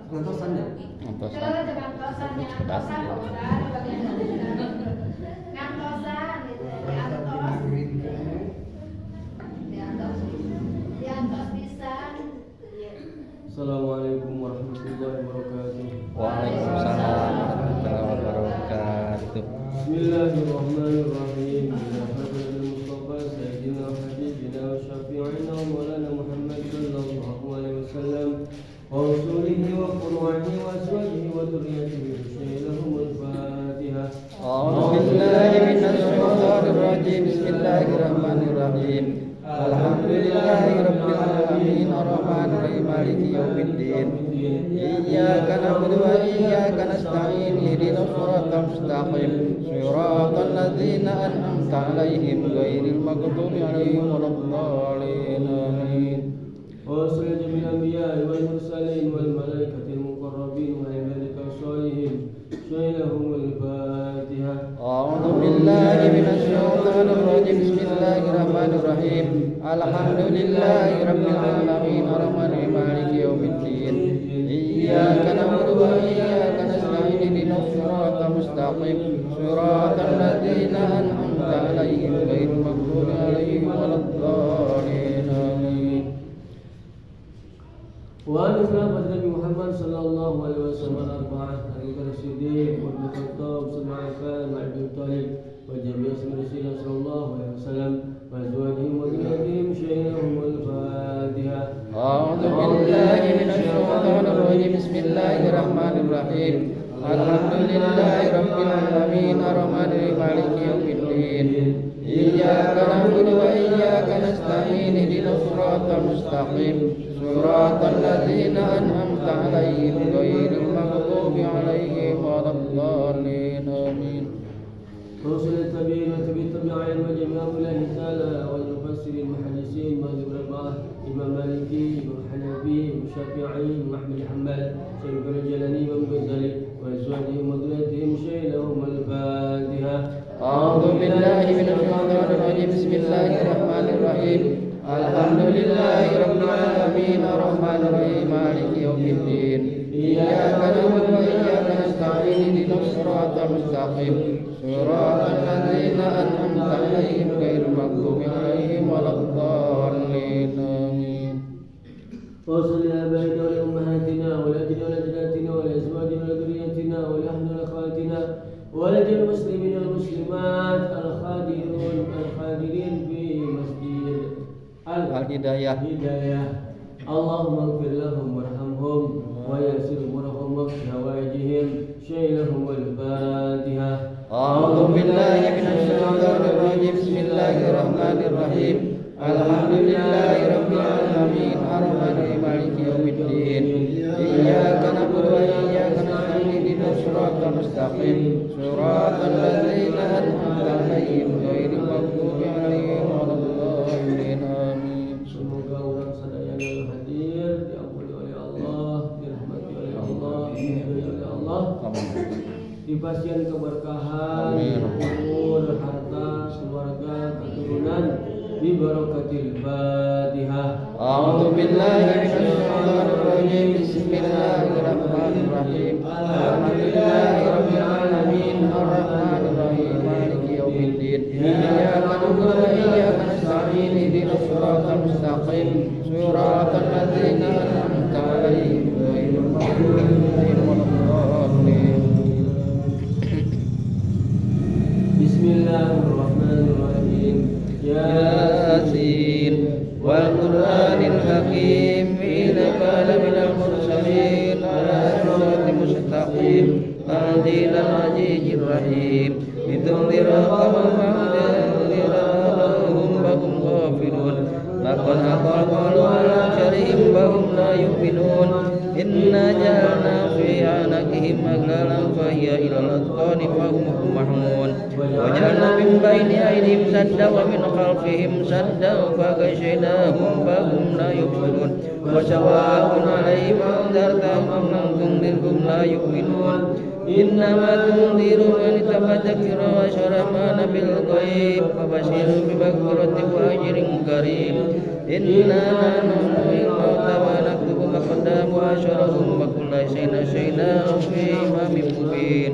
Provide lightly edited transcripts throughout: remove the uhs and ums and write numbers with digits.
Ngantosannya. Ngantosan di atas pisan. Assalamualaikum warahmatullahi wabarakatuh. Waalaikumsalam warahmatullahi wabarakatuh. Bismillahirrahmanirrahim. Mustafa Sayyidina Habibina wa Syafi'ina wa Maulana Muhammad sallallahu alaihi wasallam wa rasulihi wa qurwanihi wa azwajihi wa dhurriyyatihi lahumul Fatihah. A'udzu billahi minasy syaithanir rajim. Bismillahirrahmanirrahim. Alhamdulillahirabbil alamin arrahmanir rahim maliki yaumiddin. Iyyaka na'budu wa iyyaka nasta'in ihdinas siratal mustaqim siratal ladzina an'amta 'alaihim ghairil maghdubi 'alaihim waladdallin. Amin. وصل جميع الأنبياء والمرسلين والملائكة المقربين وعبادك الصالحين شيلهم الفاتحة. أعوذ بالله من الشيطان الرجيم. بسم الله الرحمن الرحيم. الحمد لله رب العالمين الرحمن الرحيم مالك يوم الدين. إياك نعبد وإياك نستعين اهدنا الصراط المستقيم صراط الذين أنعمت عليهم غير المغضوب عليهم ولا الضالين. آمين. وعن خلافة النبي محمد صلى الله عليه وسلم الأربعة أبي بكر الصديق وابن الخطاب ثم عفان وعبد المطلب وجميع أصحاب رسول الله صلى الله عليه وسلم وأزواجهم وذريتهم شهدهم الفاتحة. أعوذ بالله من الشيطان الرجيم. بسم الله الرحمن الرحيم. الحمد لله رب العالمين الرحمن الرحيم مالك يوم الدين. إياك نعبد وإياك نستعين اهدنا الصراط المستقيم صراط الذين أنعمت عليهم غير المغضوب عليهم ولا الضالين. آمين. رسل التابعين وتبع التابعين وجميع الله تعالى والمفسرين المحدثين مذهب الأربعة إمام مالكي إمام حنفي إمام شافعي إمام أحمد حنبل شيخ الجلاني إمام غزالي وأزواجهم وذريتهم شهدهم الفاتحة. أعوذ بالله من الشيطان الرجيم. بسم الله الرحمن الرحيم. الحمد لله رب العالمين الرحمن الرحيم مالك يوم الدين. إياك نعبد وإياك نستعين اهدنا الصراط المستقيم صراط الذين أنعمت عليهم غير المغضوب عليهم ولا الضالين. آمين. وصل لآبائنا ولأمهاتنا ولأجدادنا ولأجدادنا ولأزواجنا ولذريتنا ولأهلنا ولأخواتنا ولجميع المسلمين والمسلمات الحاضرين في مسجد الهداية. اللهم اغفر لهم وارحمهم ويسر امورهم واقض حوائجهم شيلهم الفاتحة. أعوذ بالله من الشيطان الرجيم. بسم الله الرحمن الرحيم. الحمد لله رب العالمين الرحمن الرحيم مالك يوم الدين. إياك نعبد وإياك نستعين اهدنا الصراط المستقيم صراط الذين أنعمت عليهم غير المغضوب عليهم ولا الضالين. آمين. Semoga orang sadaya yang hadir diampuni oleh Allah, dirahmati oleh Allah, diridhoi oleh Allah, diberikan keberkahan, umur, harta, keluarga, keturunan, bi barakatil Fatihah. A'udzu billahi minasyaitonir rajim. Bismillahirrahmanirrahim. Alhamdulillahi rabbil alamin arrahmanir rahim maliki yaumiddin. Iyyaka na'budu wa iyyaka nasta'in ihdinas siratal mustaqim siratal ladzina an'amta 'alaihim ghairil maghdubi 'alaihim waladdallin. Bismillahirrahmanirrahim. Yasin wal Qur'anil hakim innaka laminal mursalin ala siratin mustaqim tanzilal azizir rahim litunzira qauman ma unzira lahum fahum ghafilun laqad haqqal qawlu ala syarihim fahum la yu'minun inna ja'alna fi anakihim aghlalan fahiya ilal adqani fahum muqmahun وجعلنا من بين أيديهم سدا ومن خلفهم سدا فغشيناهم فهم لا يبصرون وسواء عليهم أنذرتهم أم لم تنذرهم لا يؤمنون إنما تنذر من تذكر وبشر من بالغيب وبشر بمغفرة وأجر كريم إنا نحن نحيي الموتى ونكتب ما قدموا وأشهرهم وكل الذين نسيناهم في إمام مبين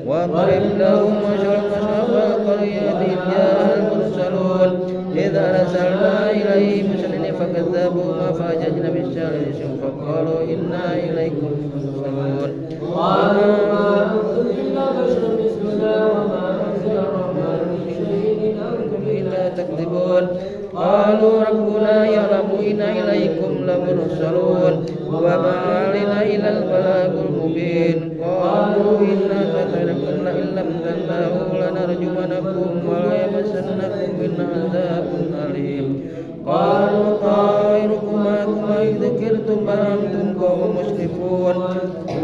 واضرب لهم مثلا أصحاب القرية إذ جاءها المرسلون إذ أرسلنا إليهم مرسلين فكذبوهما فأخرجنا بالسارس فقالوا إنا إليكم مرسلون قالوا ما أنتم إلا بشر مثلنا وما أنزل الرحمن من شيء إن أنتم إلا تكذبون قالوا ربنا يعلم إنا إليكم لمرسلون وما علينا إلا البلاغ المبين قالوا إنا قتلكم لئن لم تنتهوا لنرجمنكم ولا يمسنكم منا عذاب أليم قالوا طائركم معكم إن ذكرتم بل أنتم قوم مسرفون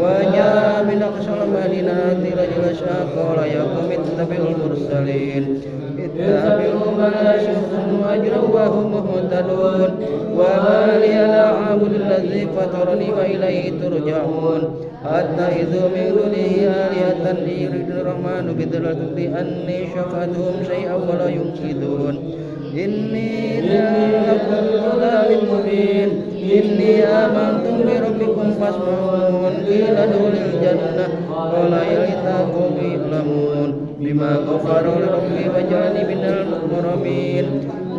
وجاء من أقصى المدينة رجل قال يا قوم اتبعوا المرسلين اتبعوا ما شئتم أجرا وهم مهتدون وما لي لا أعبد الذي فطرني وإليه ترجعون أتخذ من دونه آلهة يريد الرحمن بضلالة بأني شفعتهم شيئا ولا ينقذون إني لكم ضلال مبين إني آمنت بربكم فاسمعون قيل ادخلوا الجنة قال يا ليت قومي يعلمون بما غفروا لربي وجعلني من المكرمين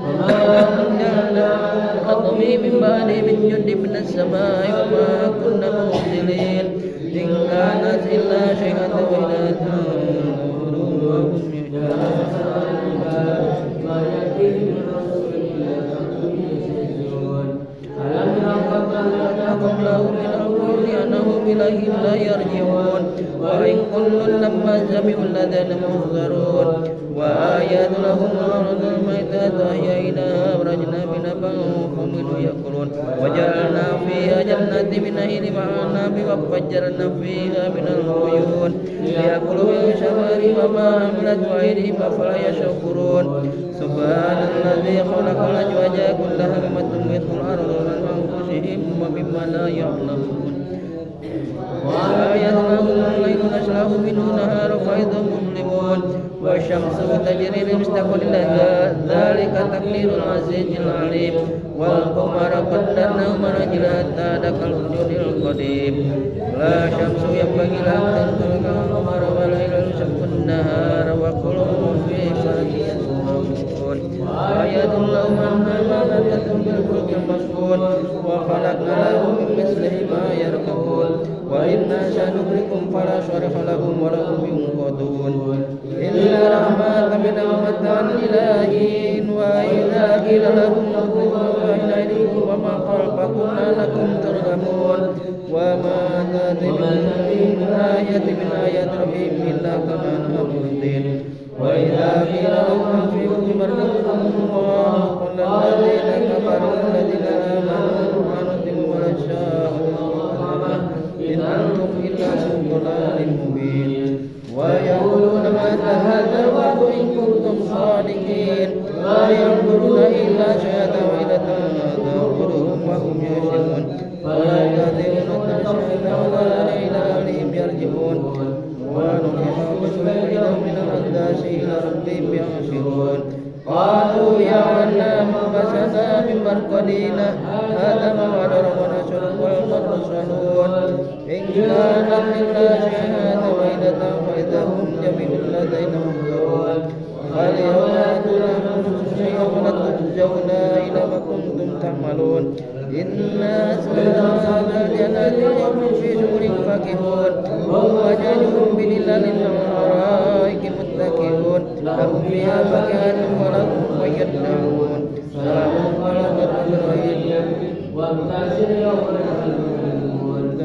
وما جعلنا قومي من بعدي من جند من السماء وما كنا مرسلين إن كانت إلا شيئا واحدة وهم قبلهم من القول أنهم إليه لا يرجعون وإن كل لما سمعوا الذين منذرون وآيات لهم الأرض الميتة أحييناها أخرجنا منها فهم يأكلون وجعلنا فيها جنات من نخيل وأعناب وفجرنا فيها من العيون ليأكلوا من ثمره وما عملت أيديهم أفلا يشكرون سبحان الذي خلق الأزواج كلها مما تنبت الأرض من أنفسهم ومما لا يعلمون وآيات لهم الليل نسلخ منه النهار فإذا مظلمون والشمس تجري لمستقر لها ذلك تقدير العزيز العليم والقمر قدرناه منازل حتى عاد كالعرجون القديم لا شمس ينبغي لها أن تدرك القمر ولا يمسك النهار وكل في فلك يسبحون آيات لهم أنها لكم بالفلك المشحون وخلقنا لهم من مثله ما يركبون وإنا سنغرقكم فلا صرخ لهم ولا هم ينقذون إلا رحمة منا ومتاعا إلى حين وإذا قيل لهم اتقوا إليكم وما خلقكم لعلكم ترحمون وما تأتي من آية من آيات ربهم إلا كما أنعم الدين وإذا قيل لهم أنفقوا مما رزقكم الله قل الذين كفروا الذين آمنوا أنتم ولا شاء إن أنتم إلا في ضلال مبين ويقولون متى هذا الوعد إن كنتم صادقين ما ينظرون إلا شهادة واحدة تأخذهم وهم يشركون ولا يكذبون الشهادة ولا إلى أهلهم يرجعون ونفخ بصور من الأقداس إلى ربهم يحشرون قالوا يا علام بسنا من مرقدنا هذا ما وعد ربنا صدق والمرسلون إن كانت إلا شهادة واحدة فإذا هم جميع لدينا محضرون فاليوم تجزون شيئا ولا تجزون إلى ما كنتم تعملون إنا أسلمنا جنات يوم في سور فاكهون ووجدهم بظلال الأرائك متكئون لهم فيها فاكهة ولهم ما يدعون سلام على المرسلين وامتازوا يوم الخلود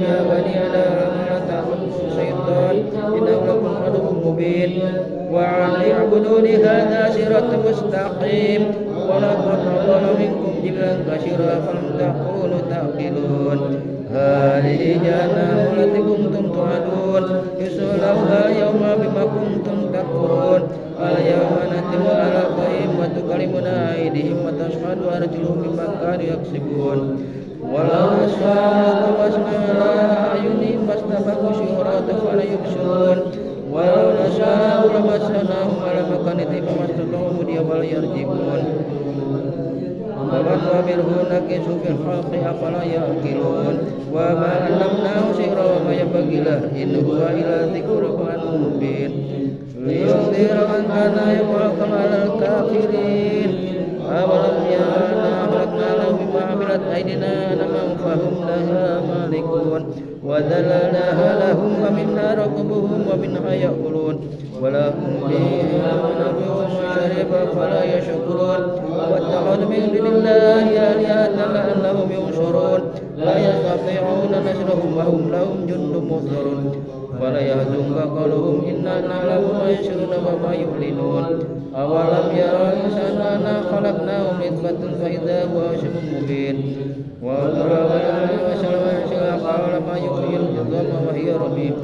يا بني آدم لا تعبدوا الشيطان إنه لكم عدو مبين وأن اعبدوني هذا صراط مستقيم ولا تضل منكم جبلا كثيرا فلم تكونوا تعقلون هذه جهنم التي كنتم توعدون اصلوها يوم بما كنتم تكفرون اليوم نختم على أفواههم وتكلمنا أيديهم وتشهد أرجلهم بما كانوا يكسبون ولو نشاء طمسنا على أعينهم فاستبقوا الشهرات فلا يبصرون ولو نشاء لمسناهم على مكانتهم فما استطاعوا مضيا ولا يرجعون ومن ومنه نكس في الخلق أفلا يعقلون وما علمناه شعرا وما ينبغي له إن هو إلا ذكر قرآن مبين لينذر من كان يتوكل على الكافرين أولم يروا أنا أهلكنا لهم بما عملت أيدينا أنعاما فهم لها مالكون وذللناها لهم ومنها ركوبهم ومنها يأكلون ولهم فيها منافع ومشارب فلا يشكرون واتخذوا من دون الله آلهة لعلهم ينصرون لا يستطيعون نصرهم وهم لهم جند محضرون ولا يحزنك قولهم إنا نعلم ما يسرون وما يعلنون أولم يروا أننا خلقناهم نطفة فإذا هو خصم مبين وضرب لهم مثلا قال ما يحيي العظام وهي رميم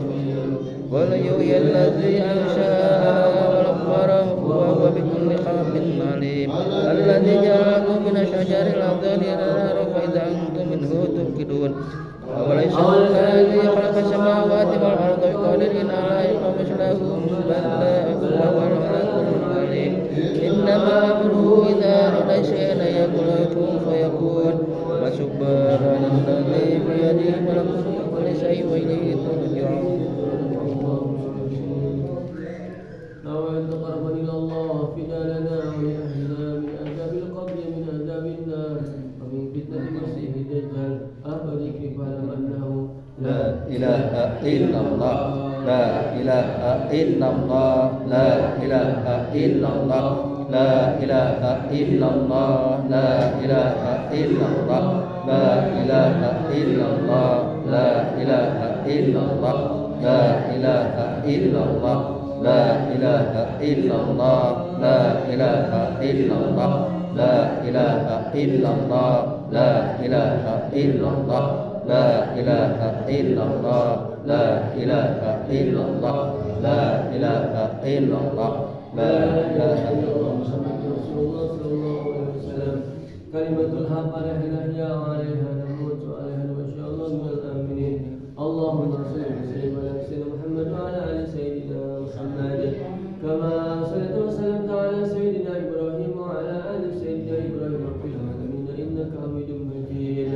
قل يحيي الذي أنشأها ولم وهو بكل خلق عليم الذي جعلكم من الشجر الأخضر نارا فإذا أنتم منه توقدون أوليس الذي خلق السماوات والأرض بقادر على أن مثلهم بلى وهو الخلاق العليم إنما أمره إذا أراد شيئا يقول كن فيكون وسبحان الذي بيده ملكوت كل شيء وإليه ترجعون وإن تقربا إلى الله فدا لنا ولأهلنا من عذاب القبر من عذاب النار ومن فتنة المسيح الدجال أخبرك فاعلم أنه لا إله إلا الله لا إله إلا الله لا إله إلا الله لا إله إلا الله لا إله إلا الله لا إله إلا الله لا إله إلا الله لا إله إلا الله لا إله إلا الله لا إله إلا الله لا إله إلا الله لا إله إلا الله لا إله إلا الله لا إله إلا الله لا إله إلا الله لا إله إلا الله محمد رسول الله صلى الله عليه وسلم كلمة الحق عليها نحيا وعليها نموت وعليها نموت إن شاء الله من الآمنين اللهم صل وسلم على سيدنا محمد وعلى آل سيدنا محمد كما صليت وسلمت على سيدنا إبراهيم وعلى آل سيدنا إبراهيم في العالمين إنك حميد مجيد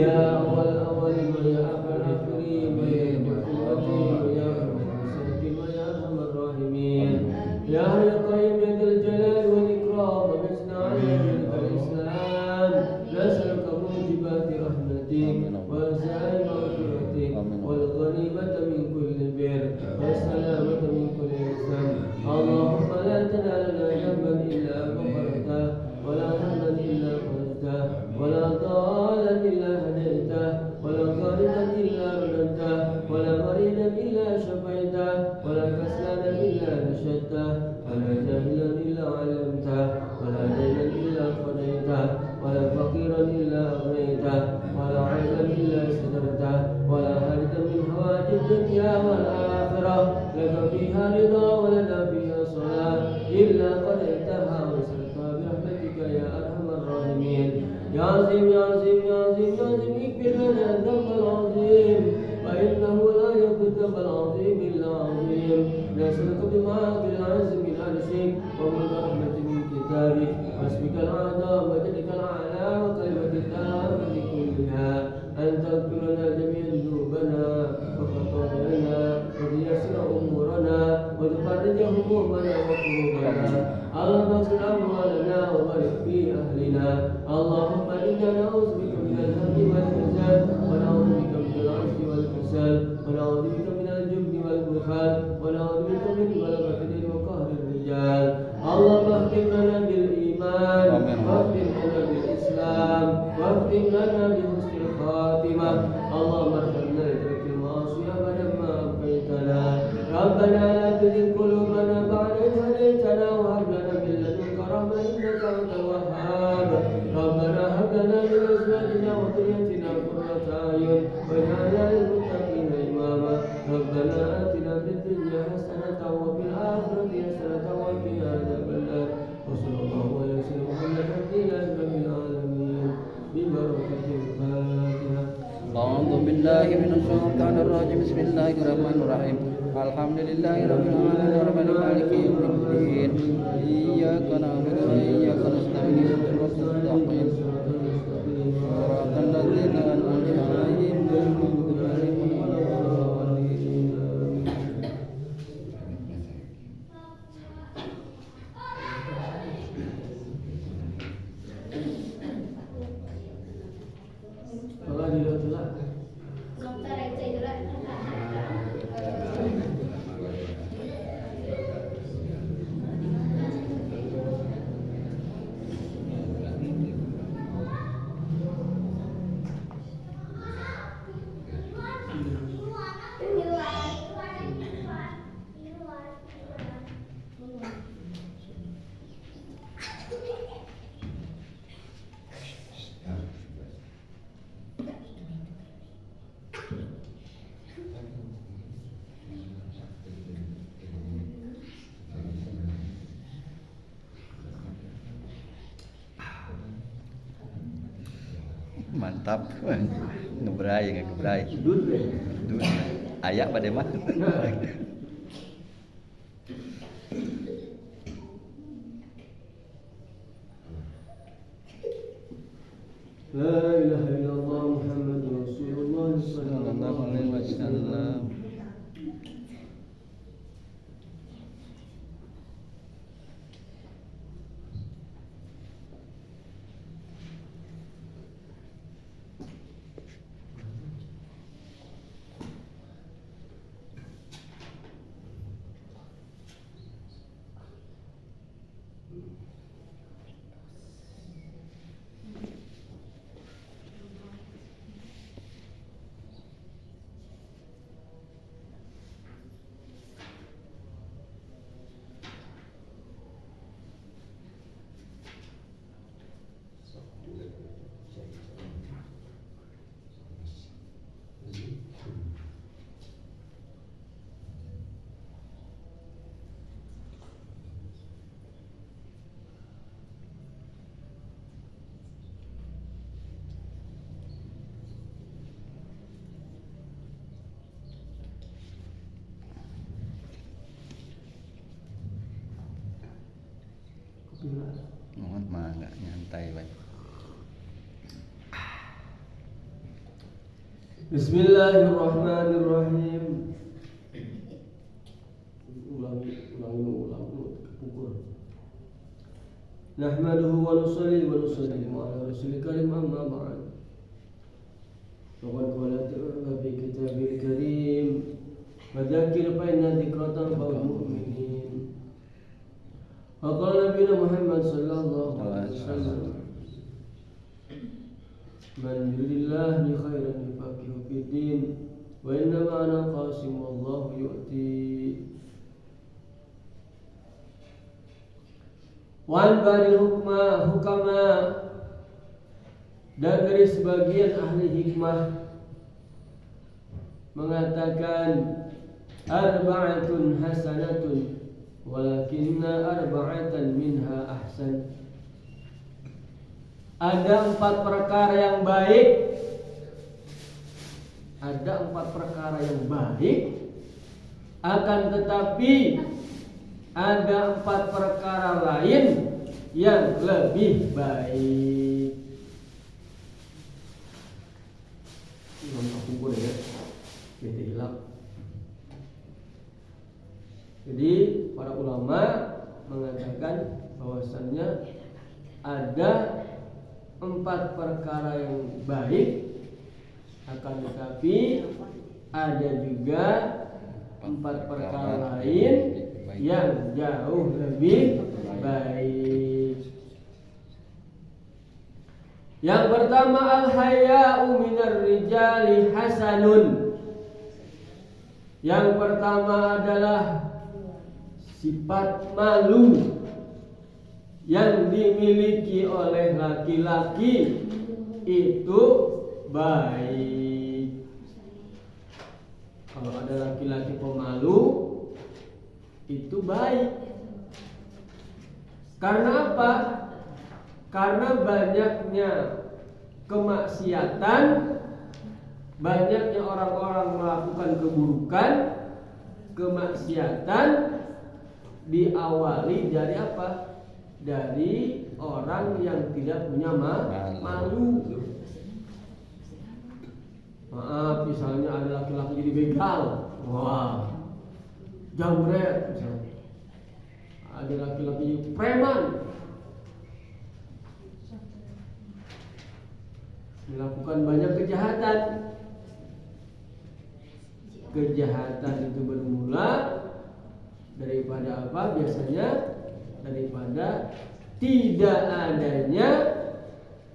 يا أول الأولين ويا آخر الآخرين ويا ذي القوة ويا أرحم الراحمين ويا أرحم الراحمين يا حي القيوم يا ذا الجلال والإكرام ومسنا على دينك الإسلام نسألك موجبات رحمتك وسائر مغفرتك والغنيمة من كل بر والسلامة من كل إثم اللهم لا تدع لنا ذنبا إلا غفرته ولا هما إلا فرجته ولا ضالا إلا هديته ولا ظالما إلا رددته ولا مريضا إلا شفيته ولا كسلانا إلا نشدته ولا جاهلا إلا علمته ولا دينا إلا قضيته ولا فقيرا إلا أغنيته ولا عيبا إلا سترته ولا هاردا من هوائج الدنيا والآخرة لك فيها رضا ولنا فيها صلاة إلا قضيتها وسلتها برحمتك يا أرحم الراحمين يا عظيم يا عظيم يا عظيم يا عظيم اغفر لنا الذنب العظيم فإنه لا يغفر الذنب العظيم إلا عظيم نسألك بمعاك العز من عرشك ومن رحمة من كتابك واسمك الأعظم وجدك الأعلى وكلمة التامة كلها أن تغفر لنا جميع ذنوبنا وخطايانا وتيسر أمورنا وتفرج همومنا وكروبنا اللهم اغفر أموالنا وبارك في أهلنا اللهم إنا نعوذ بك من الهم والحزن ونعوذ بك من العجز والكسل ونعوذ بك من الجبن والبخل ونعوذ بك من غلبة الدين وقهر الرجال اللهم اختم لنا بالإيمان واختم لنا بالإسلام واختم لنا بحسن الخاتمة اللهم ارحمنا لترك المعاصي أبدا ما أبقيتنا ربنا لا تزغ قلوبنا بعد إذ هديتنا وهب لنا من لدنك رحمة إنك أنت الوهاب ربنا هب لنا من أزواجنا وذريتنا قرة أعين واجعلنا للمتقين إماما ربنا آتنا في الدنيا حسنة وفي الآخرة حسنة وقنا عذاب النار وصلى الله على سيدنا محمد عبد الله رب العالمين ببركة الفاتحة. أعوذ بالله من الشيطان الرجيم بسم الله الرحمن الرحيم الحمد لله رب العالمين الرحمن مالك يوم الدين إياك نعبد وإياك نستعين اهدنا الصراط المستقيم Mantap. Ngebrai. Dud deh. Ayak pada mah. La ilaha illallah Muhammadur Rasulullah Sallallahu alaihi wasallam. Mohon mah enggak nyantai baik. Bismillahirrahmanirrahim. Ulangi kepukul. Nahmaduhu wa nusalli ala rasulil karim amma ba'd. Faqad qala ta'ala fi kitabil karim fadzakir fa inna dzikra tanfa'ul mu'minin. Faqala Nabi Muhammad sallallahu alaihi wasallam Man yuridillahu khairan yufaqihu fid din wa inna ma'ana qasim wallahu yu'ti wan baril hukama dan dari sebagian ahli hikmah mengatakan arba'atun hasanatun walakinna arba'atan minha ahsan. Ada 4 perkara yang baik. Ada 4 perkara yang baik. Akan tetapi ada 4 perkara lain yang lebih baik. Imam Abu ya. Kita hilang. Jadi para ulama mengatakan bahwasannya ada 4 perkara yang baik, akan tetapi ada juga 4 perkara lain yang jauh lebih baik. Yang pertama al-haya'u minar rijali hasanun. Yang pertama adalah sifat malu yang dimiliki oleh laki-laki itu baik. Kalau ada laki-laki pemalu itu baik. Karena apa? Karena banyaknya kemaksiatan, banyaknya orang-orang melakukan keburukan, kemaksiatan diawali dari apa? Dari orang yang tidak punya malu. Maaf, misalnya ada laki-laki jadi begal, wah, jambret misalnya. Ada laki-laki preman, melakukan banyak kejahatan. Kejahatan itu bermula daripada apa? Biasanya daripada tidak adanya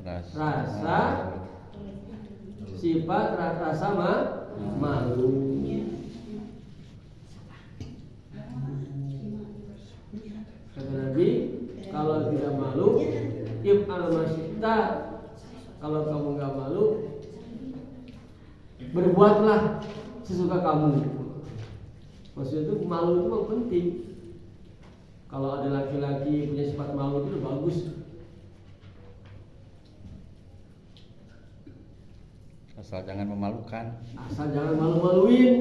rasa sifat rasa malu. Kata Nabi, kalau tidak malu, if'al masyita. Kalau kamu nggak malu, berbuatlah sesuka kamu. Maksudnya itu malu itu memang penting. Kalau ada laki-laki punya sifat malu itu bagus. Asal jangan memalukan. Asal jangan malu-maluin.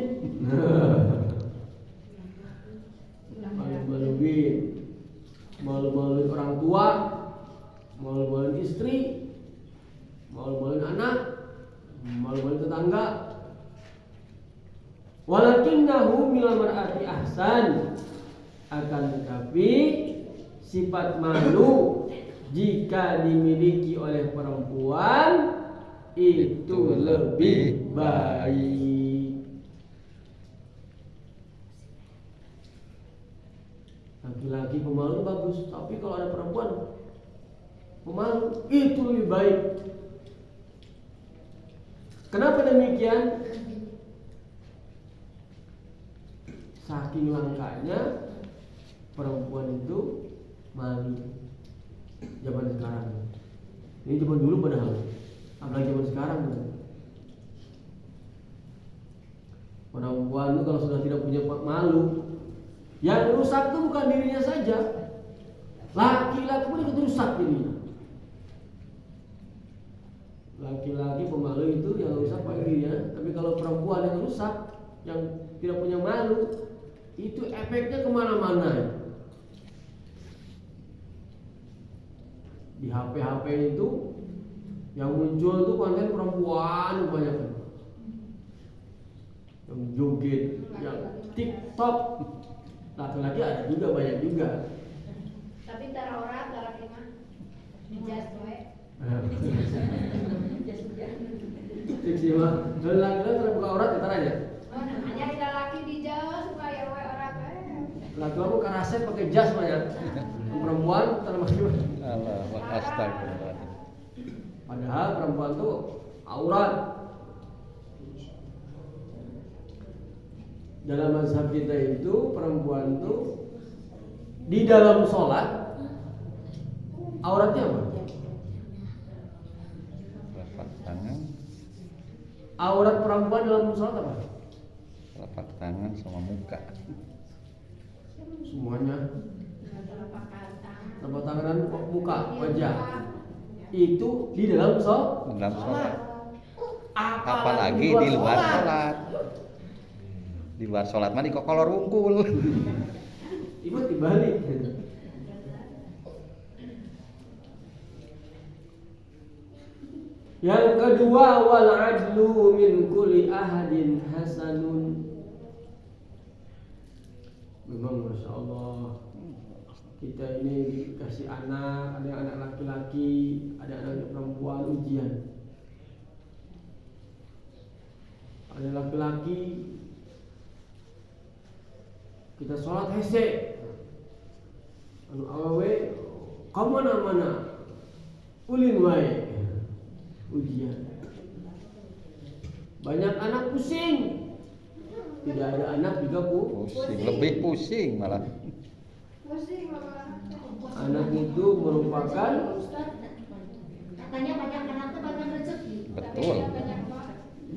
Malu-maluin. Malu-maluin orang tua, malu-maluin istri, malu-maluin anak, malu-maluin tetangga. Walakinnahu mila mar'ati ahsan. Akan tetapi sifat malu jika dimiliki oleh perempuan itu lebih baik. Laki-laki pemalu bagus, tapi kalau ada perempuan pemalu itu lebih baik. Kenapa demikian? Saking langkanya perempuan itu malu zaman sekarang. Ini zaman dulu padahal, apalagi zaman sekarang. Perempuan itu kalau sudah tidak punya malu, yang rusak itu bukan dirinya saja, laki-laki pun ikut rusak dirinya. Laki-laki pemalu itu yang rusak pakai dirinya, tapi kalau perempuan yang rusak, yang tidak punya malu, itu efeknya kemana-mana. Di HP itu yang muncul tuh konten perempuan banyak, yang joget, yang TikTok. Laki-laki ada juga, banyak juga. Tapi tara orang, tara lima. Jas we. Fiksi mah. Kalau laki-laki terbuka aurat ya aja. Oh, namanya tidak laki di jas supaya we orang we. Laki-laki bukan rasep pakai jas banyak. Perempuan termasuk. Allah, astagfirullah. Padahal perempuan tuh aurat. Dalam mazhab kita itu perempuan tuh di dalam sholat auratnya apa? Telapak tangan. Aurat perempuan dalam sholat apa? Telapak tangan sama muka. Semuanya. Telapak tangan dan muka, wajah. Itu di dalam sholat. Dalam sholat. Apalagi Apalagi di luar sholat. Di luar sholat mah dikokolor wungkul. Ibu dibalik. Yang kedua, wal adlu min kulli ahadin hasanun. Memang masya Allah, kita ini dikasih anak, ada anak laki-laki, ada anak perempuan, ujian. Ada laki-laki, kita sholat hese, anu awewe, kamu mana ulin wae, ujian. Banyak anak pusing, tidak ada anak juga Pusing, lebih pusing malah. Pusing bapak. Anak itu merupakan Katanya banyak anak tuh banyak rezeki. Betul.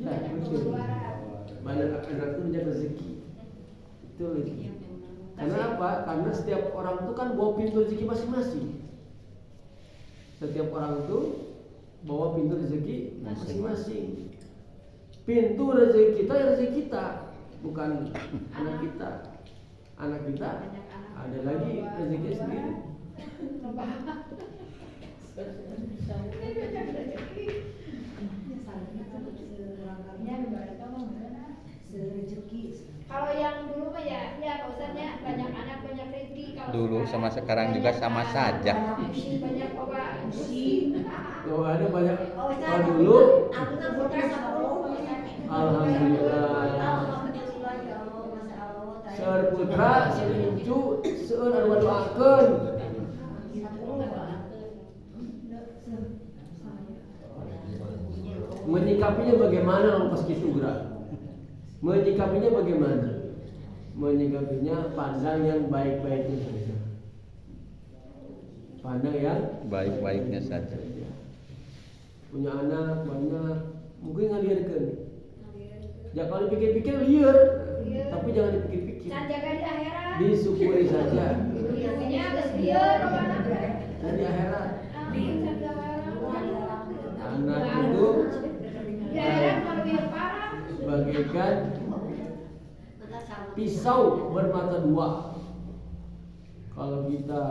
ya, betul. Banyak anak itu banyak rezeki. Itu lagi. Karena apa? Karena setiap orang itu kan bawa pintu rezeki masing-masing. Setiap orang itu bawa pintu rezeki masing-masing. Pintu rezeki kita ya rezeki kita, bukan anak kita. Anak kita ada lagi rezeki sendiri. Kalau yang dulu mah ya maksudnya banyak anak banyak rezeki. Kalau Dulu sama sekarang juga sama saja. Banyak obat. Kalau ada banyak, kalau dulu alhamdulillah. Seur putra, seur incu, seur anu doakeun. Menyikapinya bagaimana kalau pas gitu gerak? Menyikapinya bagaimana? Menyikapinya pandang yang baik-baiknya saja. Pandang yang Baik-baiknya saja. punya anak banyak, mungkin ngaliarkeun. Ya kalau dipikir-pikir liar, tapi jangan dipikir-pikir. Can jaga di akhirat. Disyukuri saja. Biasanya geus lieur robana. Dan di akhirat, Amin. anak itu Di akhirat bagaikan pisau bermata dua. Kalau kita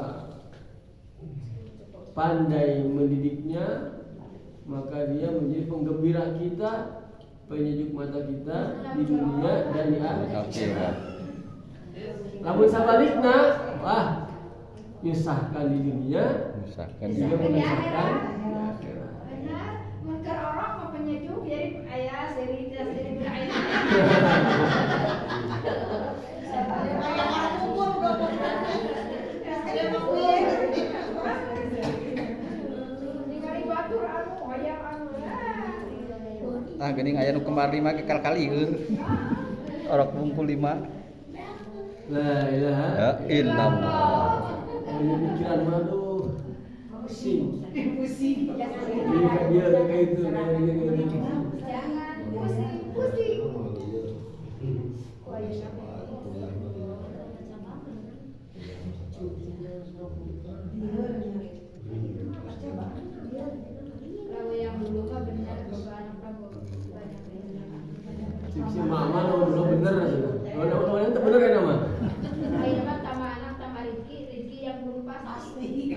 pandai mendidiknya, maka dia menjadi penggembira kita, penyejuk mata kita di dunia dan di akhirat. Lamun sabalikna, wah, nyusahkan di dunia, Misalkan juga menyusahkan di akhirat. Benar, mungkin orang mau penyejuk jadi ayah seri ayah. Geuning aya nu kemari mah ke kal-kalieun. Orok bungkul 5. La ilaha Illallah. Ini pikiran waduh pusing. Jangan Dia kayak itu, dia kayak gitu. jangan pusing. Kalau yang dulu mah benar beban Si mama lo bener aja. Lo itu bener ya nama. Ayo mah tambah anak tambah Rizki yang belum pas pasti.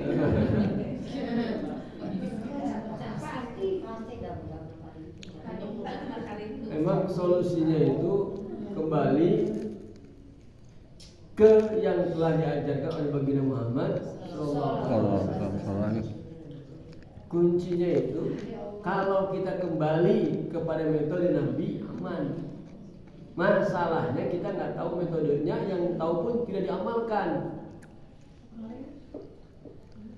Emang solusinya itu kembali ke yang telah diajarkan oleh baginda Muhammad SAW. Kuncinya itu kalau kita kembali kepada metode Nabi aman. Masalahnya kita nggak tahu metodenya, yang tahu pun tidak diamalkan.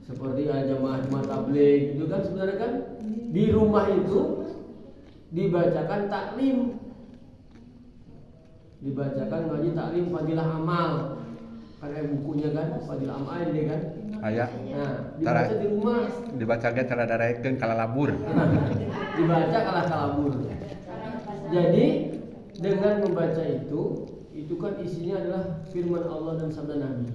Seperti jamaah tabligh itu kan sebenarnya kan di rumah itu dibacakan taklim, dibacakan ngaji taklim fadilah amal, kan ada bukunya kan fadilah amal ini kan. Aya. Nah, dibaca di rumah. Dibaca ge cara darekeun kala labur. Dibaca kalah kalabur. Jadi dengan membaca itu kan isinya adalah firman Allah dan sabda Nabi.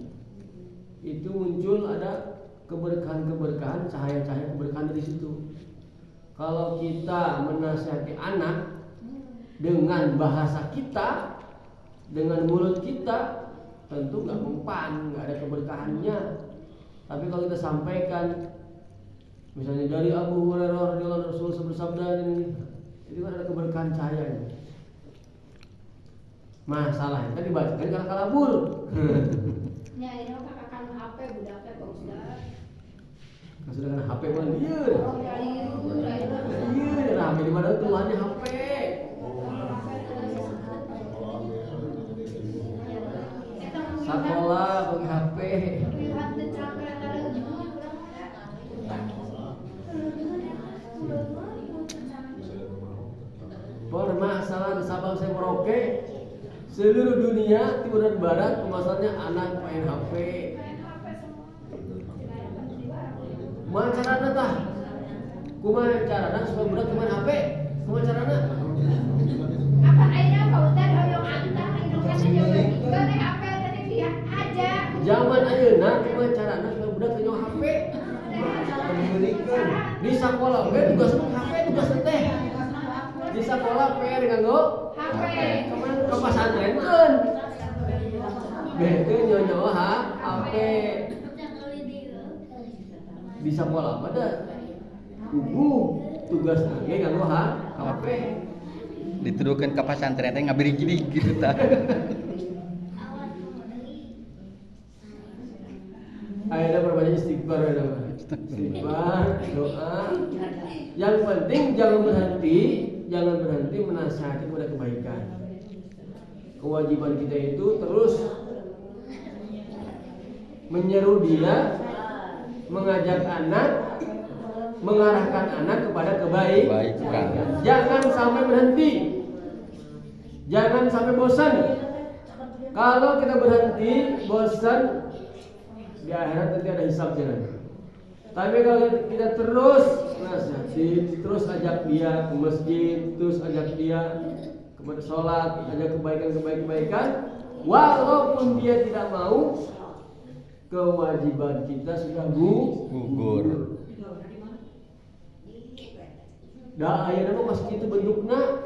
Itu muncul ada keberkahan-keberkahan, cahaya-cahaya keberkahan dari situ. Kalau kita menasihati anak dengan bahasa kita, dengan mulut kita, tentu nggak mempan, nggak ada keberkahannya. Tapi kalau kita sampaikan, misalnya dari Abu Hurairah radhiyallahu anhu Rasul bersabda ini, itu kan ada keberkahan cahayanya. Masalahnya tadi dibacakan kalau kalabur. Ya ini mah kakak HP budaknya Pak Ustaz. Sudah kan HP mah lieur. Orang kali Lieur, HP di mana tuhannya HP. Sekolah pakai HP. Masalah di Sabang saya Merauke, seluruh dunia timur dan barat pemasarannya anak main HP. Kumaha carana tah? Kumaha carana supaya budak main HP? Kumaha carana? Apa ayeuna Pak Ustaz hoyong antang Indonesia juga di HP tadi dia aja. Zaman ayeuna kumaha carana supaya budak teu HP? Di sekolah ge tugas HP tugas teh. Di sekolah PR nganggo HP. Kemarin ke pesantren kan. Bete nyonya HP. Di sekolah pada tugas lagi nganggo HP. Dituduhkeun ka pasantren teh ngabiri-giri gitu tah. Ayeuna perbanyak istighfar ya. Istighfar, doa. Yang penting jangan berhenti menasihati kepada kebaikan. Kewajiban kita itu terus menyeru dia, mengajak anak, mengarahkan anak kepada kebaikan. Jangan sampai berhenti. Jangan sampai bosan. Kalau kita berhenti, bosan, di akhirat nanti ada hisabnya nanti. Tapi kalau kita terus nasihati, terus ajak dia ke masjid, terus ajak dia kepada sholat, ajak kebaikan, walaupun dia tidak mau, kewajiban kita sudah gugur. Dah ayeuna mah masjid itu bentukna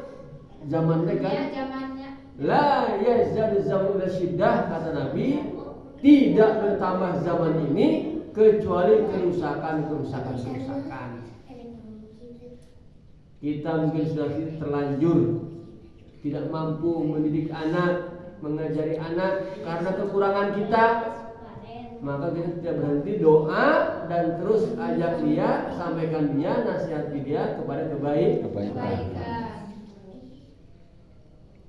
zaman mereka. Ya, zamannya. La yazadu zaman ila syiddah, kata Nabi, tidak bertambah zaman ini kecuali kerusakan. Kita mungkin sudah terlanjur tidak mampu mendidik anak, mengajari anak karena kekurangan kita, maka kita tidak berhenti doa dan terus ajak dia, sampaikan dia, nasihati dia kepada kebaikan.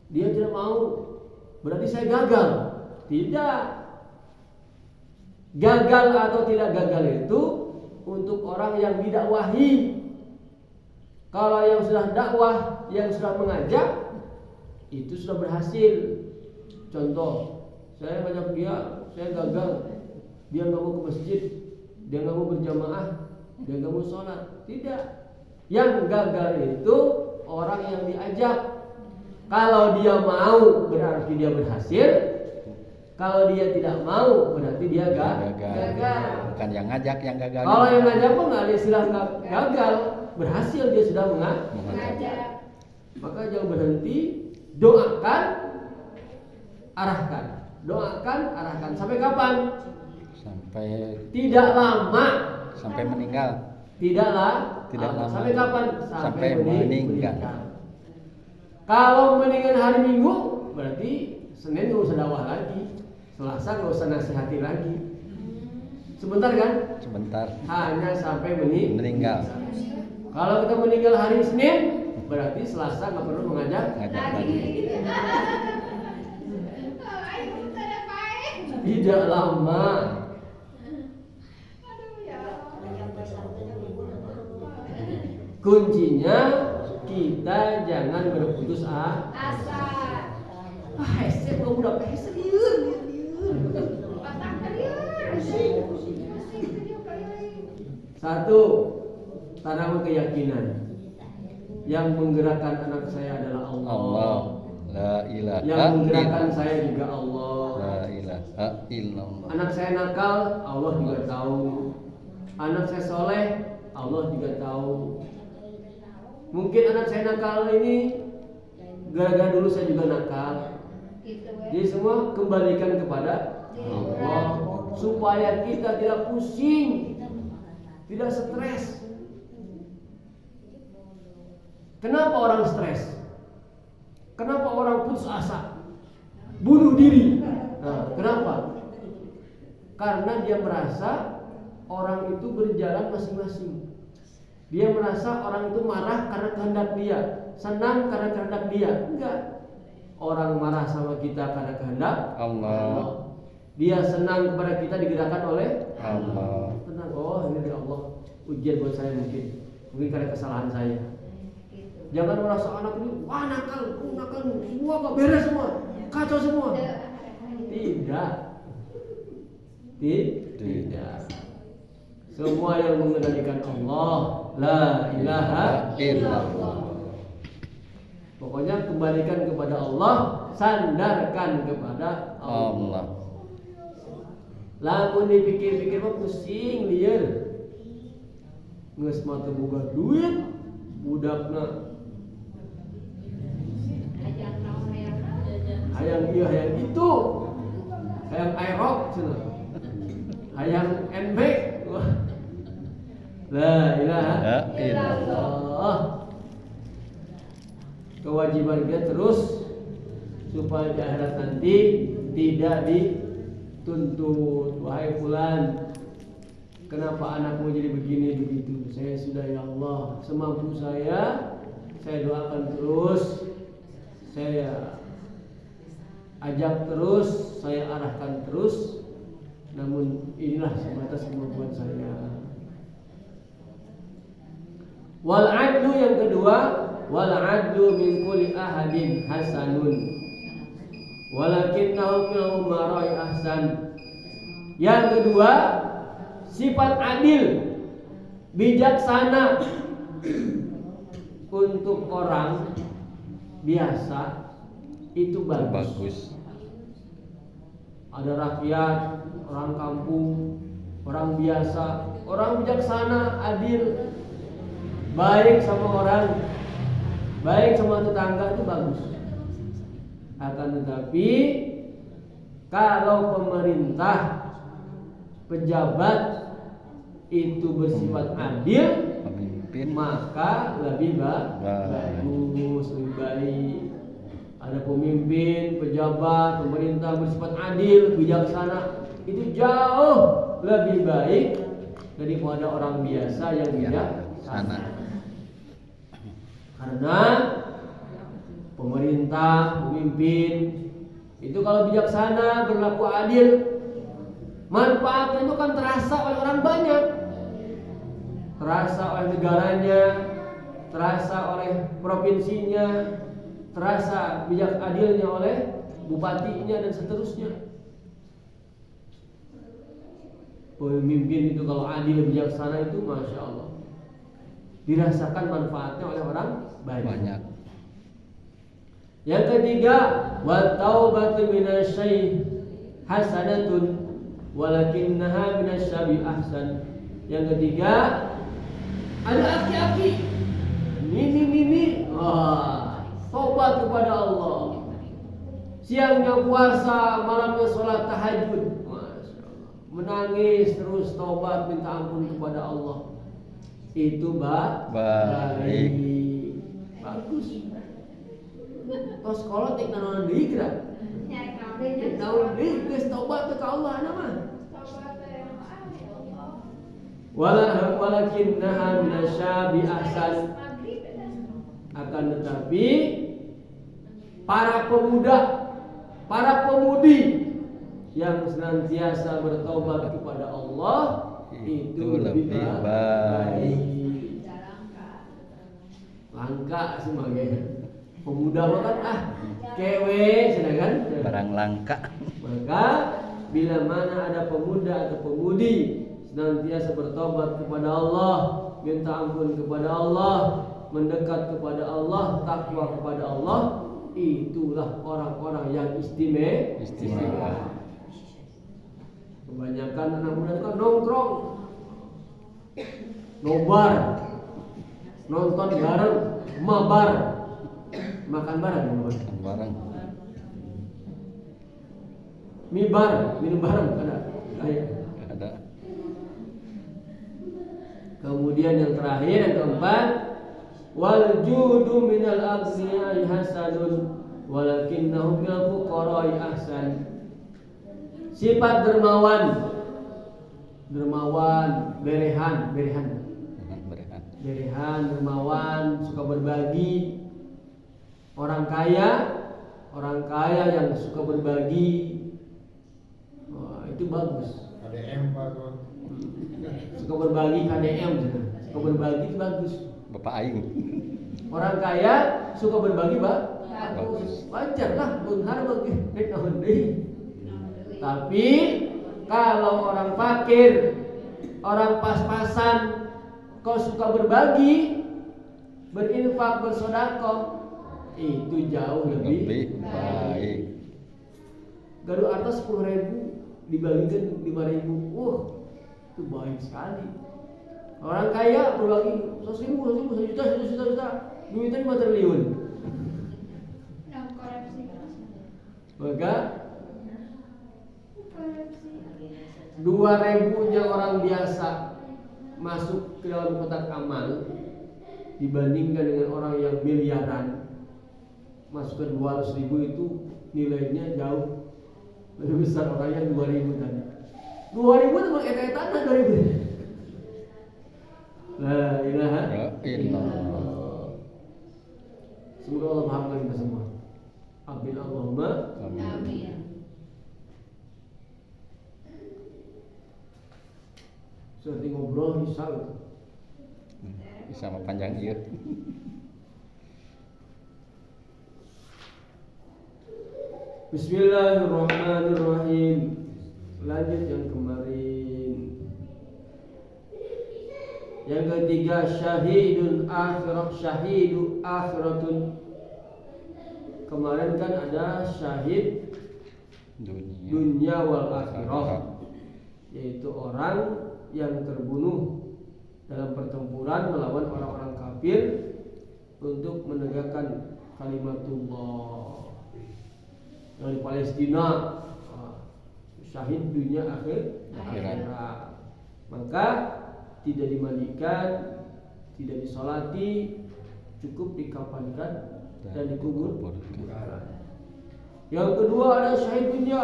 Dia tidak mau, berarti saya gagal. Tidak. Gagal atau tidak gagal itu untuk orang yang didakwahi. Kalau yang sudah dakwah, yang sudah mengajak, itu sudah berhasil. Contoh, saya ngajak dia, saya gagal. Dia nggak mau ke masjid, dia nggak mau berjamaah, dia nggak mau sholat. Tidak. Yang gagal itu orang yang diajak. Kalau dia mau berarti dia berhasil. Kalau dia tidak mau berarti dia gagal. Bukan yang ngajak yang gagal. Kalau yang ngajak pun nggak ada istilah gagal, berhasil dia sudah mengajak. Maka jangan berhenti, doakan, arahkan. Doakan, arahkan. Sampai kapan? Sampai tidak lama. Sampai meninggal. Tidak lama. Sampai kapan? Sampai meninggal. Kalau meninggal hari Minggu, berarti Senin nggak usah dakwah lagi, Selasa nggak usah nasihati lagi. Sebentar kan? Sebentar. Hanya sampai meninggal. Kalau kita meninggal hari Senin, berarti Selasa nggak perlu mengajak lagi. Tidak lama. Kuncinya kita jangan berputus asa. Hesek kok udah hesek liur. Satu, tanam keyakinan. Yang menggerakkan anak saya adalah Allah. La ilaha yang menggerakkan saya juga Allah. La ilaha illallah. Anak saya nakal, Allah juga tahu. Anak saya soleh, Allah juga tahu. Mungkin anak saya nakal ini gara-gara dulu saya juga nakal. Jadi semua kembalikan kepada Allah supaya kita tidak pusing, tidak stres. Kenapa orang stres? Kenapa orang putus asa? Bunuh diri. Nah, kenapa? Karena dia merasa orang itu berjalan masing-masing. Dia merasa orang itu marah karena kehendak dia, senang karena kehendak dia. Enggak. Orang marah sama kita karena kehendak Allah. Dia senang kepada kita digerakkan oleh Allah. Tenang, oh ini dari Allah. Ujian buat saya mungkin karena kesalahan saya. Jangan merasa anak ini wah nakal, semua kok beres semua, kacau semua. Tidak. Semua yang mengendalikan Allah, la ilaha illallah. Pokoknya kembalikan kepada Allah, sandarkan kepada Allah. Lamun dipikir-pikir mah pusing lieur. Geus mah teu boga duit, budakna hayang ieu hayang itu. Hayang aerok cenah. Hayang NB. La ilaha illallah. Kewajiban kita terus supaya di akhirat nanti tidak dituntut, wahai fulan, kenapa anakmu jadi begini begitu? Saya sudah, ya Allah, semampu saya doakan terus, saya ajak terus, saya arahkan terus. Namun inilah sebatas kemampuan saya. Wal adlu yang kedua, wal adlu min kulli ahadin hasanun walakinnahu fil umara'i ahsan. Yang kedua, sifat adil, bijaksana untuk orang biasa itu bagus. Ada rakyat, orang kampung, orang biasa, orang bijaksana, adil, baik sama orang, baik sama tetangga itu bagus. Akan tetapi kalau pemerintah, pejabat itu bersifat adil, pemimpin maka lebih bagus, lebih baik. Ada pemimpin, pejabat, pemerintah bersifat adil, bijaksana, itu jauh lebih baik daripada orang biasa yang bijaksana. Karena pemerintah, pemimpin itu kalau bijaksana, berlaku adil, manfaatnya itu kan terasa oleh orang banyak, terasa oleh negaranya, terasa oleh provinsinya, terasa bijak adilnya oleh bupatinya dan seterusnya. Pemimpin itu kalau adil bijaksana itu masya Allah dirasakan manfaatnya oleh orang banyak. Yang ketiga, wa taubatu minasy hasanatun walakinnaha minasyabi ahsan. Yang ketiga, ada aki-aki mimi taubat kepada Allah. Siangnya puasa, malamnya sholat tahajud. Masya Allah. Menangis terus taubat minta ampun kepada Allah. Itu baik. Bagus. Tos sekolah tek nanaon deui kira. Tek naon deui geus taubat ke Allah nama. Walakinnaha minasyabi ahsan. Akan tetapi para pemuda, para pemudi yang senantiasa bertobat kepada Allah itu lebih baik. Langka sebagai pemuda makan kewe sedangkan barang langka. Maka bila mana ada pemuda atau pemudi senantiasa bertobat kepada Allah, minta ampun kepada Allah, mendekat kepada Allah, takwa kepada Allah, itulah orang-orang yang istimewa. Kebanyakan anak muda itu kan nongkrong, nobar, nonton bareng, mabar, makan bareng, mibar, minum bareng, ada. Kemudian yang terakhir, yang keempat, wal judu minal aghniya'i hasanun walakinnahu minal fuqara'i ahsan. Sifat dermawan, berehan, dermawan, suka berbagi. Orang kaya yang suka berbagi, itu bagus. KDM Pak. Suka berbagi KDM, suka berbagi itu bagus. Bapak Aing. Orang kaya suka berbagi bagus. Wajar lah, benar bagi Tapi kalau orang fakir, orang pas-pasan, kau suka berbagi, berinfak, bersedekah, itu jauh lebih baik. Gaduh atas 10.000 dibagikan 5.000, itu baik sekali. Orang kaya berbagi 100.000, 1 juta, duitnya 5 triliun. Maka 2.000-nya orang biasa masuk ke dalam kotak amal dibandingkan dengan orang yang miliaran masuk ke 200.000, itu nilainya jauh lebih besar orang yang 2.000 tadi. 2.000 itu eta-etana 2.000. La ilaha illallah. Semoga Allah maafkan kita semua. Amin Allahumma amin. Seperti ngobrol bisa mah panjang ieu. Bismillahirrahmanirrahim. Lanjut yang kemarin. Yang ketiga, syahidu akhiratun. Kemarin kan ada syahid dunia wal akhirah, yaitu orang yang terbunuh dalam pertempuran melawan orang-orang kafir untuk menegakkan kalimatullah. Yang di Palestina syahid dunia akhirat. Maka tidak dimandikan, tidak disolati, cukup dikafankan dan dikubur. Yang kedua ada syahid dunia.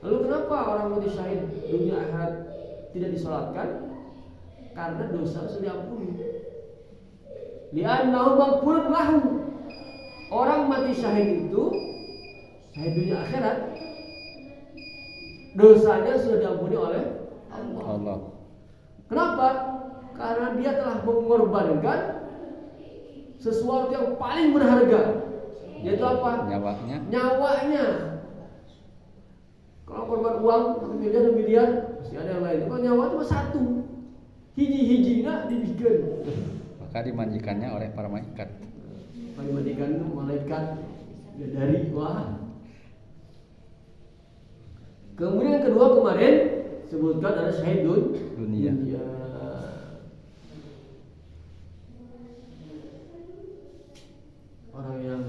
Lalu kenapa orang mati syahid dunia akhirat tidak disolatkan? Karena dosa sudah diampuni. Li'annahu maghfurun lahu. Orang mati syahid itu syahid dunia akhirat, dosanya sudah diampuni oleh Allah. Kenapa? Karena dia telah mengorbankan sesuatu yang paling berharga, yaitu apa? Nyawanya. Kalau korban uang 1 miliar, masih ada yang lain. Kalau nyawa cuma satu, hiji-hijinya dibikin. Maka dimandikannya oleh para malaikat. Dimandikan itu malaikat dari wah. Kemudian yang kedua kemarin sebutkan ada syahid dunia. Orang yang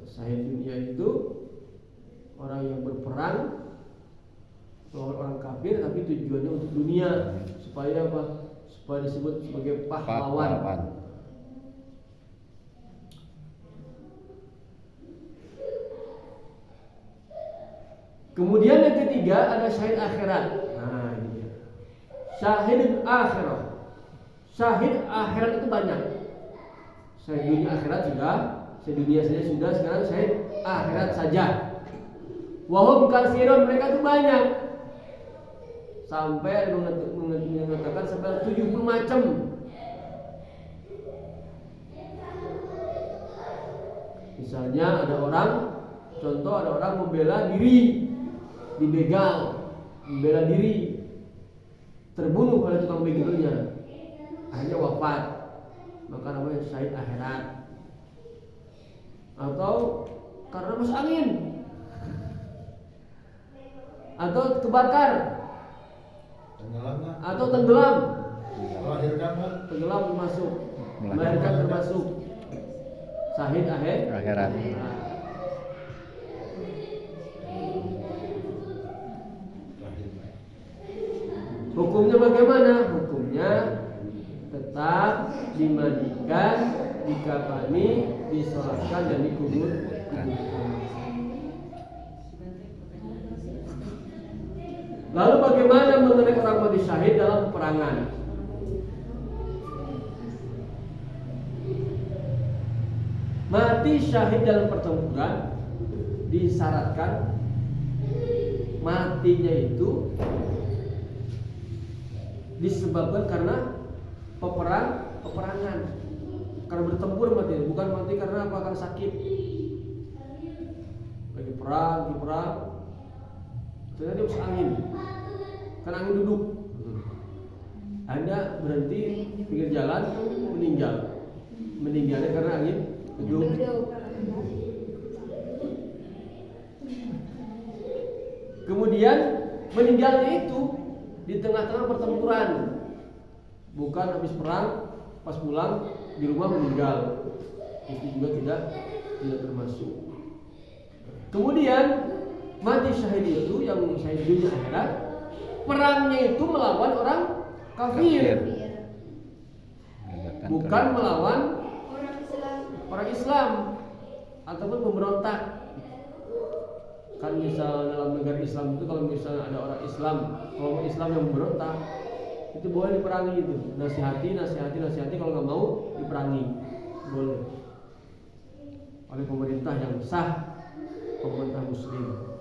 syahid dunia itu orang yang berperang melawan orang kafir, tapi tujuannya untuk dunia, supaya apa? Supaya disebut sebagai pahlawan. Kemudian yang ketiga ada syahid akhirat. Nah, ini dia. Syahid akhirat. Syahid akhirat itu banyak. Syahid dunia akhirat sudah, syahid dunia saja sudah, sekarang syahid akhirat saja. Wahum katsirun, mereka itu banyak. Sampai mengatakan sampai 70 macam. Misalnya ada orang, contoh ada orang membela diri, dibegal, membela diri, terbunuh oleh tukang begalnya, akhirnya wafat, maka namanya syahid akhirat. Atau karena masuk angin, atau kebakar, atau tenggelam, tenggelam termasuk, melahirkan termasuk syahid akhirat. Hukumnya bagaimana? Hukumnya tetap dimandikan, dikafani, disolatkan dan dikubur. Lalu bagaimana mengenai orang mati syahid dalam peperangan? Mati syahid dalam pertempuran disyaratkan matinya itu disebabkan karena peperangan, karena bertempur mati, bukan mati karena apa? Karena sakit. Lagi perang, ternyata dia masuk angin, kan angin duduk, Anda berhenti pinggir jalan, meninggalnya karena angin duduk. Kemudian meninggalnya itu di tengah-tengah pertempuran, bukan habis perang, pas pulang di rumah meninggal, itu juga tidak termasuk. Kemudian mati syahid itu yang syahid dunia akhirat, perangnya itu melawan orang kafir, bukan melawan orang Islam ataupun pemberontak. Kan misal dalam negara Islam itu kalau misalnya ada orang Islam, kelompok Islam yang memberontak, itu boleh diperangi itu. Nasihati kalau nggak mau diperangi, boleh. Oleh pemerintah yang sah, pemerintah Muslim.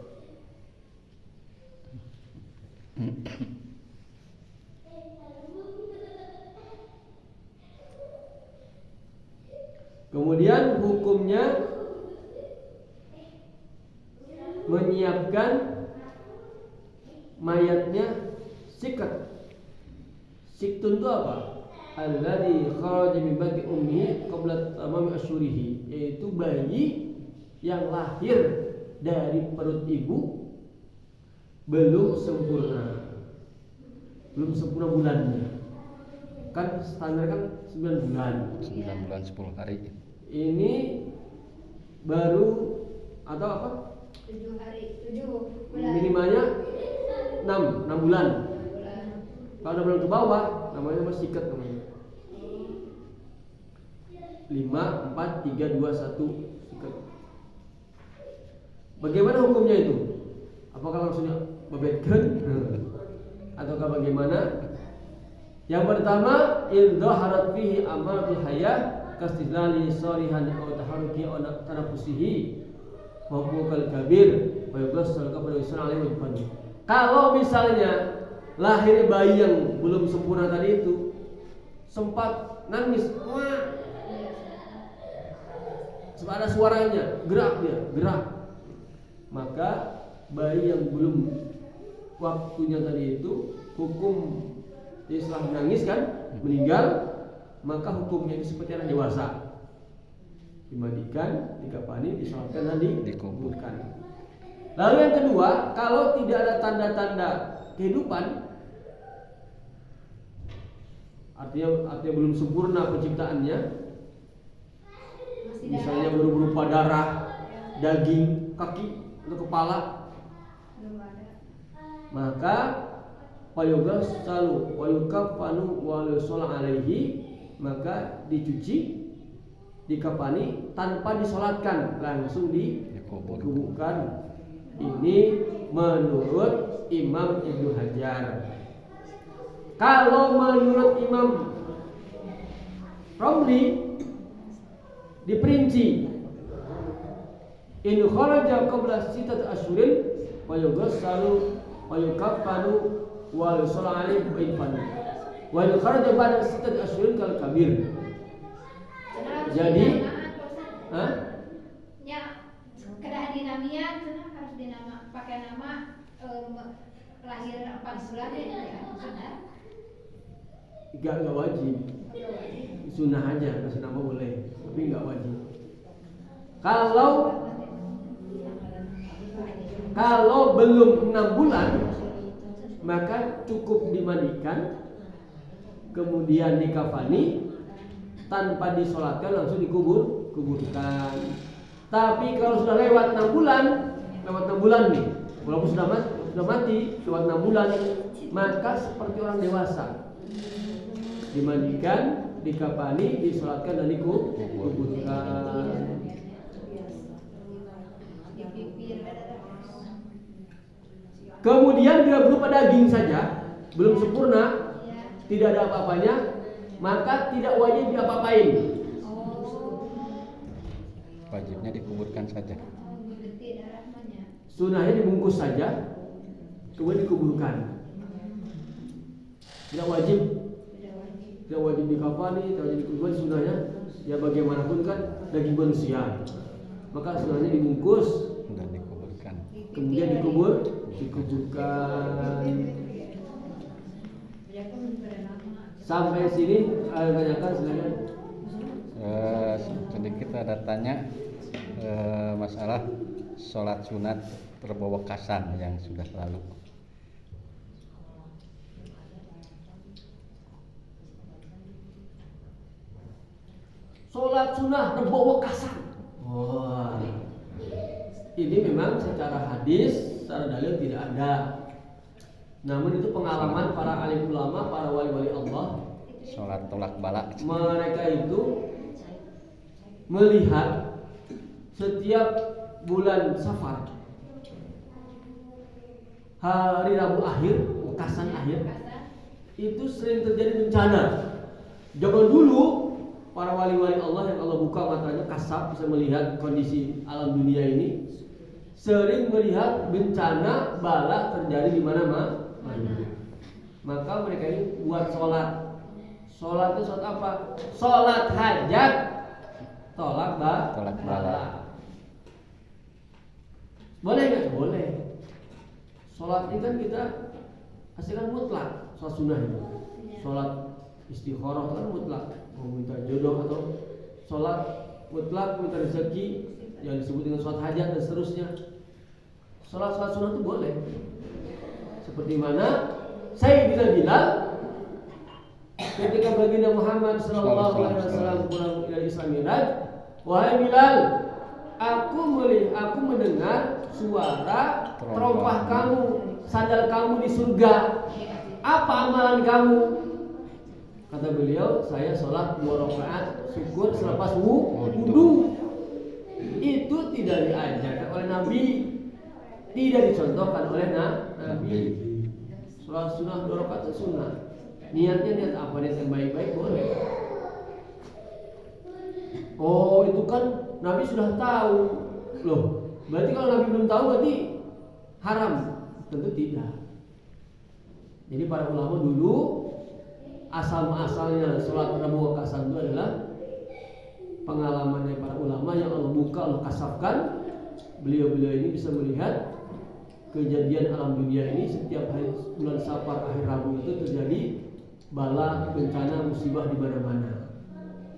Kemudian hukumnya menyiapkan mayatnya sikat. Siktun itu apa? Alladzi kharaja min batni ummihi qabla tamami asyurihi, yaitu bayi yang lahir dari perut ibu belum sempurna bulannya. Kan standar kan 9 bulan. 9 bulan 10 hari. Ini baru atau apa? 7 hari, 7 bulan. Minimalnya 6 bulan. Bulan. Kalau udah bulan ke bawah namanya masih sikat namanya. 5, 4, 3, 2, 1 sikat. Bagaimana hukumnya itu? Apakah langsungnya babetkeun ataukah bagaimana? Yang pertama, idzaharat fihi amaratul hayah kastilali sarihan aw taharuki aw tanafusihi wa huwa kabir wa yughsal kepada Islam alaihi wa. Kalau misalnya lahir bayi yang belum sempurna tadi itu sempat nangis, wah, ada suaranya, gerak dia, gerak, maka bayi yang belum waktunya tadi itu hukum Islam nangis kan, meninggal, maka hukumnya itu seperti anak dewasa, dimandikan, dikafani, disolatkan dan dikuburkan. Lalu yang kedua, kalau tidak ada tanda-tanda kehidupan, artinya belum sempurna penciptaannya, misalnya baru berupa darah, daging, kaki atau kepala, maka payugas selalu wayukafanu walusol alaihi, maka dicuci, dikafani tanpa disolatkan, langsung dikuburkan. Ini menurut Imam Ibnu Hajar. Kalau menurut Imam Romli diperinci, in kharaja qabla sittati asyhurin wa yughsalu wa yukaffanu wa yusallu alaihi wa yufanu wa in kharaja ba'da sittati asyhurin kal kabir. Jadi ya kedah dinamian harus dinama pakai nama lahir 4 bulan ya sudah. Enggak wajib. Sunnah aja, kasih nama boleh, tapi enggak wajib. Kalau belum 6 bulan, maka cukup dimandikan, kemudian dikafani, tanpa disolatkan langsung kuburkan. Tapi kalau sudah lewat 6 bulan nih, walaupun sudah mati, lewat 6 bulan, maka seperti orang dewasa, dimandikan, dikafani, disolatkan dan dikuburkan. Kemudian bila berupa daging saja, belum sempurna, tidak ada apa-apanya, maka tidak wajib diapa-apain. Wajibnya dikuburkan saja. Sunnahnya dibungkus saja, kemudian dikuburkan. Tidak wajib dikafani, tidak wajib dikuburkan. Sunnahnya, ya bagaimanapun kan daging manusia, maka sunnahnya dibungkus dan dikuburkan. Kemudian dikuburkan. Sampai sini tanyakan silakan. Sedikit ada tanya masalah sholat sunat terbawa kasan yang sudah lalu. Sholat sunnah terbawa kasan. Wah, ini memang secara hadis, secara dalil tidak ada. Namun itu pengalaman para alim ulama, para wali-wali Allah. Sholat tolak balak. Mereka itu melihat setiap bulan Safar, hari Rabu akhir, kasan akhir, itu sering terjadi bencana. Zaman dulu para wali-wali Allah yang Allah buka matanya kasab, bisa melihat kondisi alam dunia ini, sering melihat bencana bala terjadi di mana-mana. Maka mereka ini buat sholat. Sholat itu sholat apa? Sholat hajat, tolak bala. Boleh nggak? Boleh. Sholat ini kan kita hasilkan mutlak. Sholat sunnah itu. Sholat istikharah kan mutlak. Mau minta jodoh atau sholat mutlak minta rezeki yang disebut dengan sholat hajat dan seterusnya. Sholat sunnah itu boleh. Seperti mana Sayyidina Bilal ketika baginda Muhammad sallallahu alaihi wasallam pulang dari Isra Mi'raj, wahai Bilal, aku mendengar suara terompah kamu, sandal kamu di surga. Apa amalan kamu? Kata beliau, saya sholat 2 rakaat syukur selepas wudu. Itu tidak diajarkan oleh Nabi, tidak dicontohkan oleh Nabi. Sholat sunnah 2 rakaat itu sunnah. Niatnya niat apa? Niat yang baik-baik boleh. Oh, itu kan Nabi sudah tahu. Loh, berarti kalau Nabi belum tahu berarti haram? Tentu tidak. Jadi para ulama dulu asal-asalnya sholat Rabu Wakasan itu adalah pengalaman dari para ulama yang Allah buka, Allah kasafkan. Beliau-beliau ini bisa melihat kejadian alam dunia ini setiap hari bulan Safar akhir Rabu itu terjadi bala, bencana, musibah di mana-mana.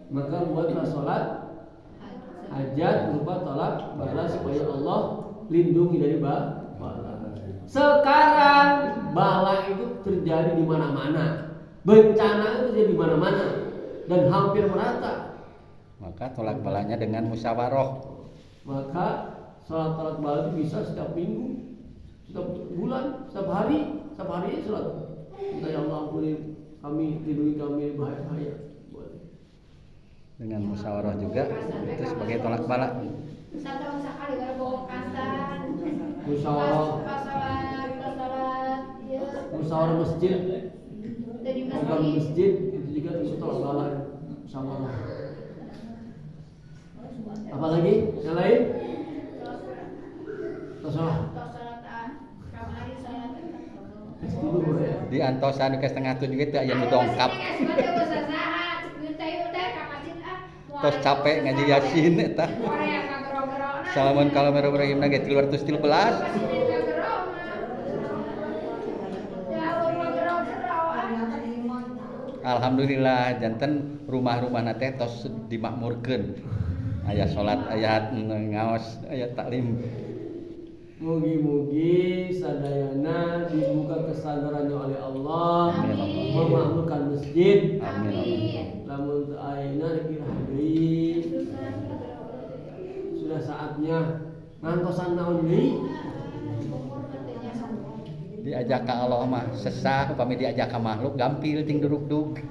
Maka buatlah sholat hajat berupa tolak bala supaya Allah lindungi dari bala. Sekarang bala itu terjadi di mana-mana, bencana itu terjadi di mana-mana dan hampir merata. Maka tolak balanya dengan musyawarah. Maka sholat tolak bala itu bisa setiap minggu, setiap bulan, setiap hari sholat. Ya Allah ampuni kami, lindungi kami bahaya. Dengan musyawarah juga itu sebagai tolak bala. Satu sekali bawa kasan. Musyawarah masjid, program masjid itu juga termasuk tolak bala, musyawarah. Apalagi yang lain? Terserah. Di antosan ke setengah 7 itu aya nu dongkap. Tos capek ngaji Yasin eta. Salamun kalau Ibrahim nage 313. Alhamdulillah janten rumah-rumahna teh tos dimakmurkeun. Aya salat, aya ngaos, aya taklim. Mugi-mugi sadayana dibuka kesadarannya oleh Allah, memakmurkan masjid. Amin. Lamun teu ayeuna kira deui. Sudah saatnya ngantosan naon deui. Diajak ka Allah mah sesah, upami diajak ka makhluk gampil ting duruk-duk.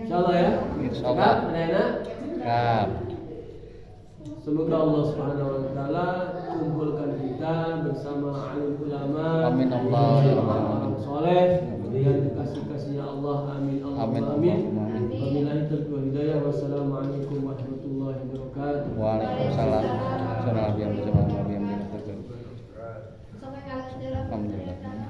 Insyaallah ya. Insyaallah. Sadayana. Kap. Semoga Allah Subhanahu wa taala kumpulkan kita bersama alim ulama. Amin Allah ya Orang soleh dengan kasih-kasihnya Allah. Amin Allah. Amin. Wabillahi taufiq wal hidayah. Wassalamualaikum warahmatullahi wabarakatuh. Waalaikumsalam. Alhamdulillah. Sampai kalau Alhamdulillah.